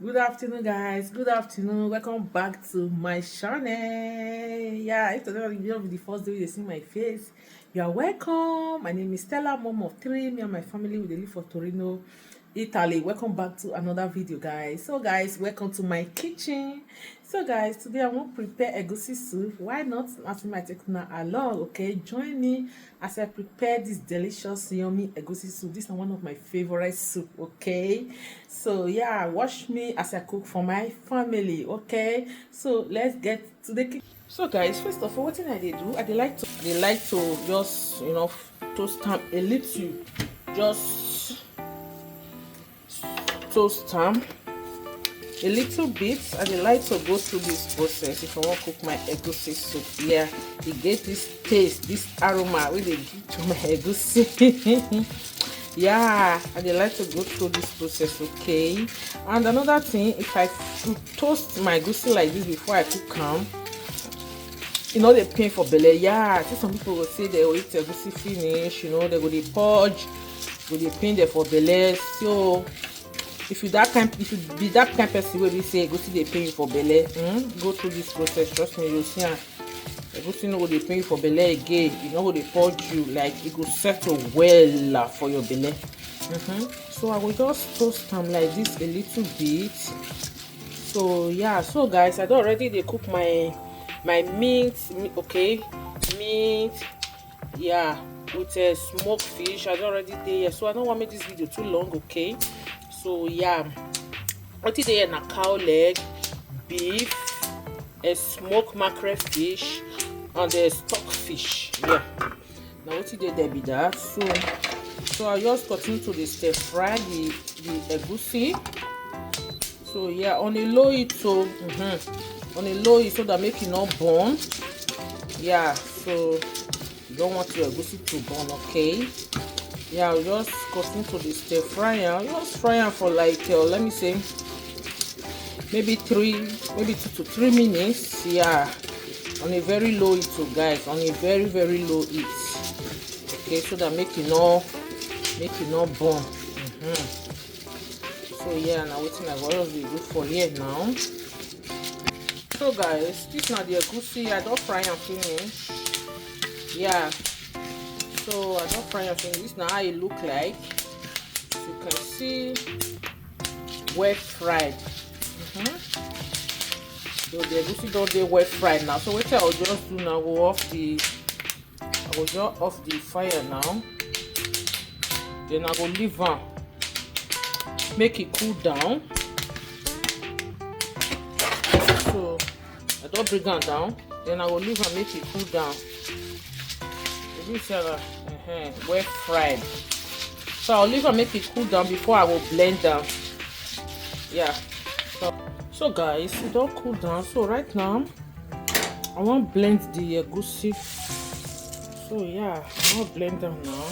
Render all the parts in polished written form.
Good afternoon, guys. Good afternoon. Welcome back to my channel. Yeah, if today will be the first day you see my face, you are welcome. My name is Stella, mom of three. Me and my family we dey live for Torino, Italy. Welcome back to another video, guys. So, guys, welcome to my kitchen. So, guys, today I want to prepare egusi soup. Why not? As my take now along, okay? Join me as I prepare this delicious, yummy egusi soup. This is one of my favorite soup, okay? So yeah, watch me as I cook for my family, okay? So let's get to the kitchen. So guys, first of all, what thing I dey do, I dey like to just toast am a little, just toast am a little bit. I dey like to go through this process if I want cook my egusi soup. Yeah, it get this taste, this aroma wey dey give to my egusi. Yeah, I dey like to go through this process, okay? And another thing, if I toast my egusi like this before I cook am, dey pain for belle. Yeah, I see some people go say they will eat egusi finish, they go dey purge, go dey pain them for belle. So if you be that kind person wey be say egusi dey pain you for belle, go through this process. Trust me, you'll see am. Egusi no go dey pain you for belle again. E no go dey purge you, like e go settle well for your belle. So I will just toast am like this a little bit. So yeah, so guys, I don already dey cook my meat, okay? Meat, yeah, with a smoked fish. I don already dey here, so I don't want to make this video too long, okay? So yeah, what is there? Na cow leg, beef, a smoked mackerel fish, and a stock fish. Yeah, now what is there be that? So I just continue to dey stir fry the egusi. So yeah, on a low heat, so on a low heat so that make it not burn. Yeah, so you don't want your egusi to burn, okay? Yeah, I'll just continue to dey stir fry am. Just fry am for like let me say maybe 2 to 3 minutes. Yeah, on a very low heat, so guys, on a very low heat, okay, so that make it not burn. So yeah, now wetin I go just dey do for here now. So guys, this na the egusi. I don fry am finish. Yeah, so I don fry am finish. This na how it look like. As you can see, well fried. So the egusi don dey well fried now. So wetin I will just do now, I will just off the fire now. Then I go leave am make it cool down. So I don bring am down. Then I will leave am make it cool down. This well fried. So I'll leave am make it cool down before I will blend them. Yeah. So guys, it don cool down. So right now I want blend the egusi. So yeah, I want blend them now.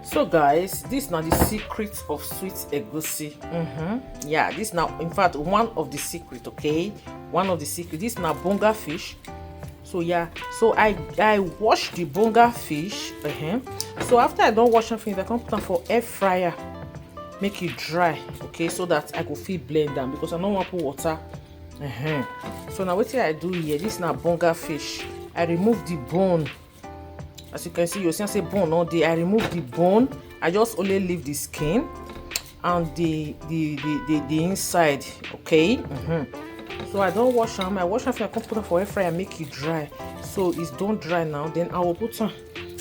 So guys, this now the secret of sweet egusi. Yeah, this now in fact one of the secret, okay? One of the secret. This now bonga fish. So yeah, so I wash the bonga fish. So after I don't wash anything, I come put them for air fryer, make it dry, okay, so that I go fit blend them because I don't want to put water. So now what I do here, this now bonga fish. I remove the bone. As you can see, you see I say bone all day. I remove the bone. I just only leave the skin and the inside, okay? So I don't wash them. I wash them. I come put them for air fryer and make it dry. So it's done dry now. Then I will put some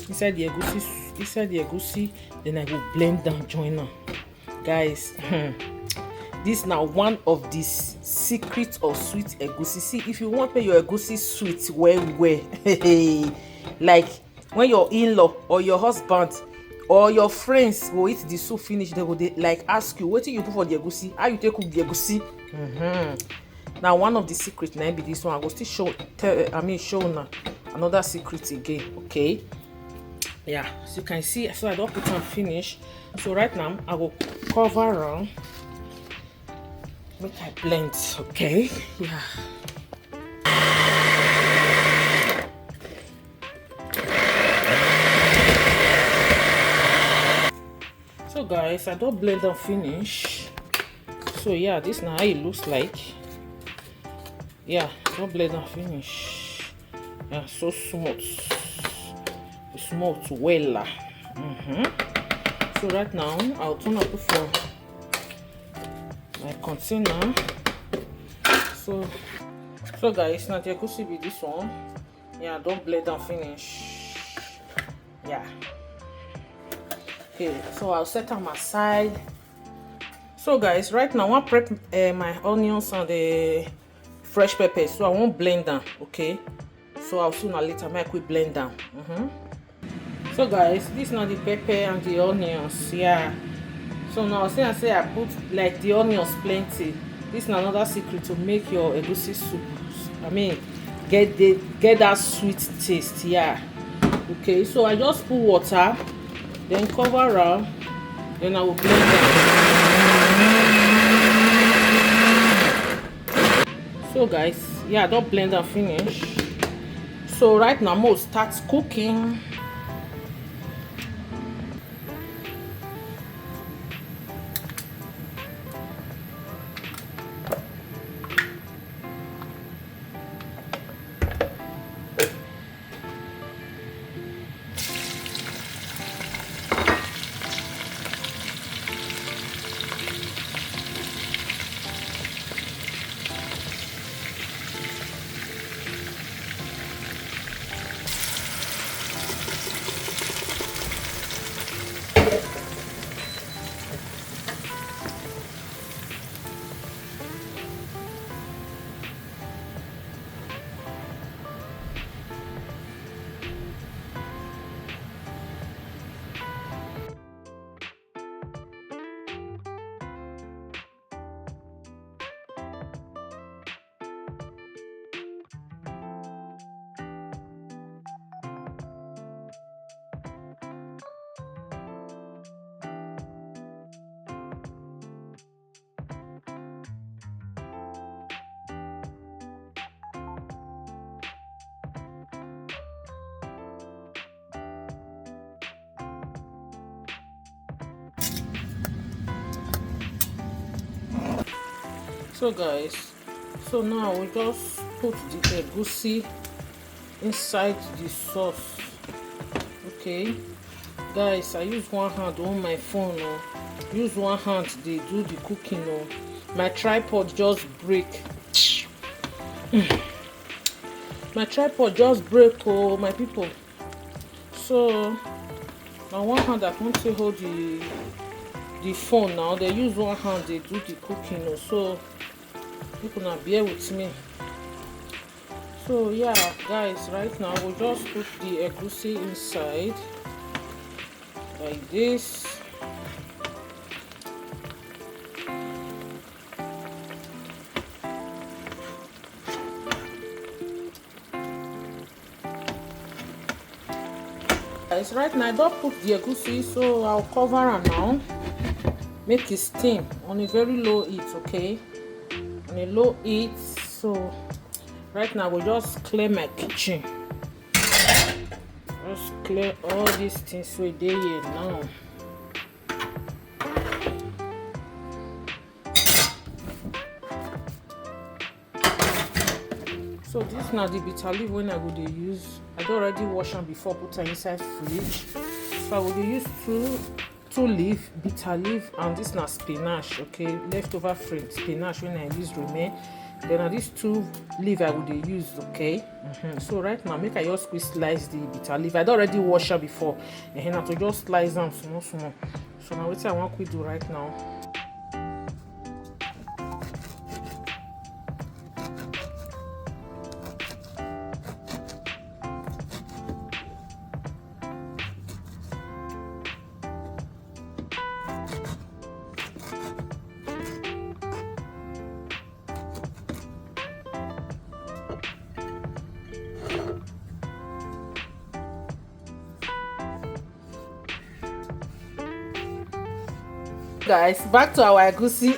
inside the egusi. Then I will blend them, join them, guys. This now one of the secrets of sweet egusi. See, if you want to make your egusi sweet well, like when your in-law or your husband or your friends go eat the soup finish, they go like ask you, what you put for the egusi? How you take cook the egusi? Now one of the secrets now be this one. I go still show now another secret again, okay? Yeah, so you can see, so I don't put on finish. So right now I will cover around, make I blend, okay? Yeah. So guys, I don't blend and finish. So yeah, this now how it looks like. Yeah, don't blend and finish. Yeah, so smooth. Smooth well. So right now I'll turn up for my container. So guys, now the egusi be this one. Yeah, don't blend and finish. Yeah. Okay, so I'll set them aside. So guys, right now I want to prep my onions and the fresh peppers. So I won't blend them. Okay. So I'll sooner later make we blend them. So guys, this is now the pepper and the onions. Yeah. So now since I say I put like the onions plenty, this is another secret to make your egusi soup. I mean, get that sweet taste. Yeah. Okay. So I just put water, then cover up, then I will blend them. So guys, yeah, I don't blend and finish. So right now I'm going to start cooking. So guys, so now we just put the egusi inside the sauce. Okay guys, I use one hand on my phone. Use one hand they do the cooking. My tripod just break. My tripod just break, my people. So now one hand I can't say hold the phone. Now they use one hand they do the cooking. So people now bear with me. So yeah guys, right now we'll just put the egusi inside like this. Guys, right now I don't put the egusi, so I'll cover it now, make it steam on a very low heat. Okay, on a low heat. So right now we'll just clear my kitchen, just clear all these things so they here now. So this now the bitter leaf when I would use. I don't already wash them before put them inside fridge. So I would use two leaf, bitter leaf, and this now spinach. Okay, leftover spinach when I use remain. Then these two leaf I would use. Okay. So right now make I just slice the bitter leaf. I don't already wash her before, and now to just slice them small. So now what I want to do right now. Guys, back to our egusi.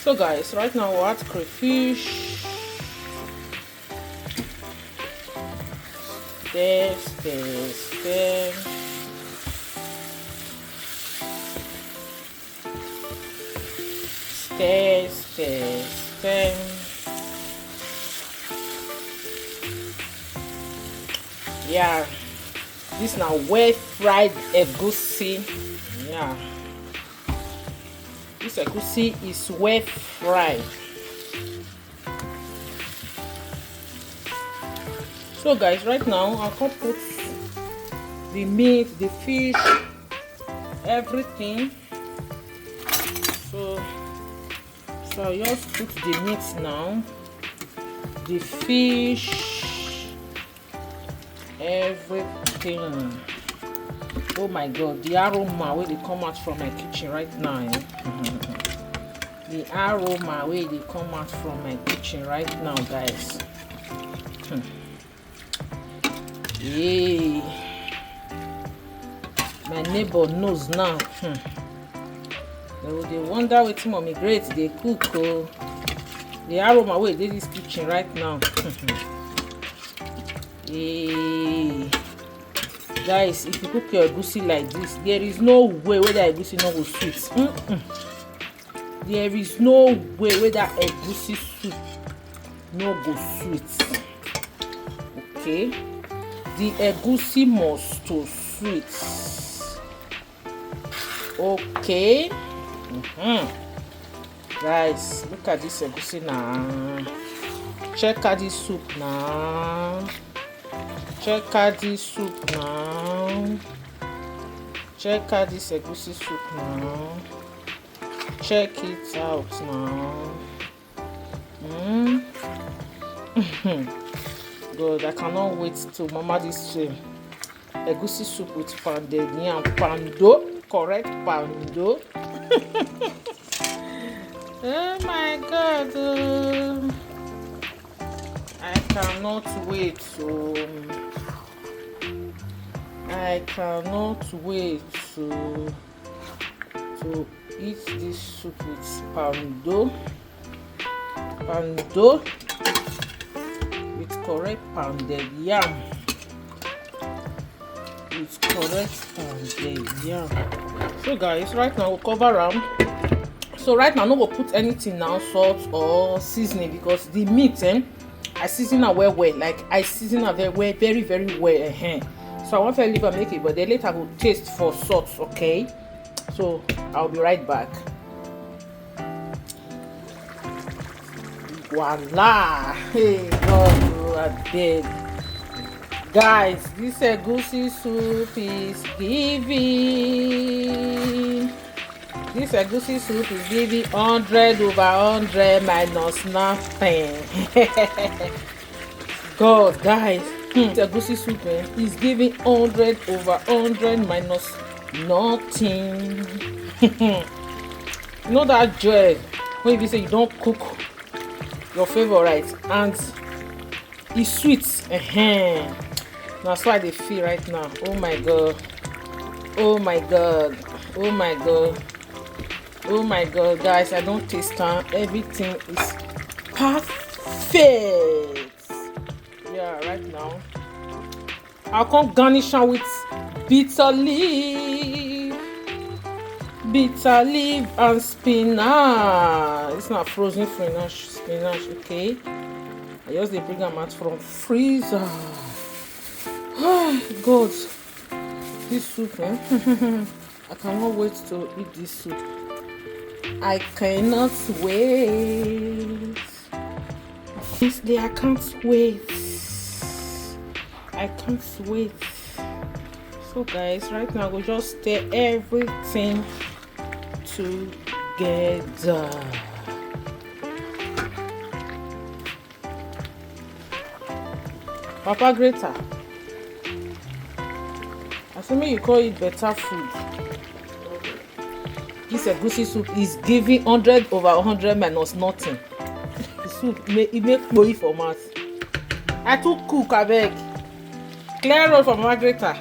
So guys, right now we'll add crayfish. Stir, stir, stir. Stir, stir, stir. Yeah, this now well fried egusi. Yeah, this egusi is well fried. So guys, right now I'll put the meat, the fish, everything. So I'll just put the meat now, the fish, everything. Oh my god, the aroma where they come out from my kitchen right now. The aroma where they come out from my kitchen right now, guys. Yeah, my neighbor knows now. They wonder what mommy great they cook. Oh, the aroma where they this kitchen right now. Yeah, guys, if you cook your egusi like this, there is no way whether egusi no go sweet. There is no way whether egusi soup no go sweet. Okay, the egusi must to sweet. Okay. Guys, look at this egusi now. Check out this soup now. Check out this soup now. Check out this egusi soup now. Check it out now. God, I cannot wait to mama this egusi soup with pounded yam, pando, correct pando. Oh my god, I cannot wait to eat this soup with pando with correct pounded yam. With correct pounded yam. So guys, right now we'll cover them. So right now, no go put anything now, salt or seasoning, because the meat, I season it well, like I season it very well. So I want to leave and make it, but then later I will taste for salt. Okay, so I'll be right back. Voila! Hey God, I beg. Guys, this egusi soup is giving. This egusi soup is giving 100 over 100 minus nothing. God, guys, this egusi soup is giving 100 over 100 minus nothing. You know that joy when you say you don't cook your favorite and it's sweet. That's why they feel right now. Oh my god. Oh my god. Oh my god. Oh my god, guys, I don't taste time. Everything is perfect. Yeah, right now I'll come garnish am with bitter leaf and spinach. It's not frozen spinach, okay? I just bring them out from freezer. Oh god, this soup, I cannot wait to eat this soup. I cannot wait. Honestly, I can't wait. I can't wait. So guys, right now we'll just stir everything together. Papa Greta, assuming you call it better food. This egusi soup is giving 100 over 100 minus nothing. The soup it make boy for mouth. I took cook abeg. Clear road for Margareta.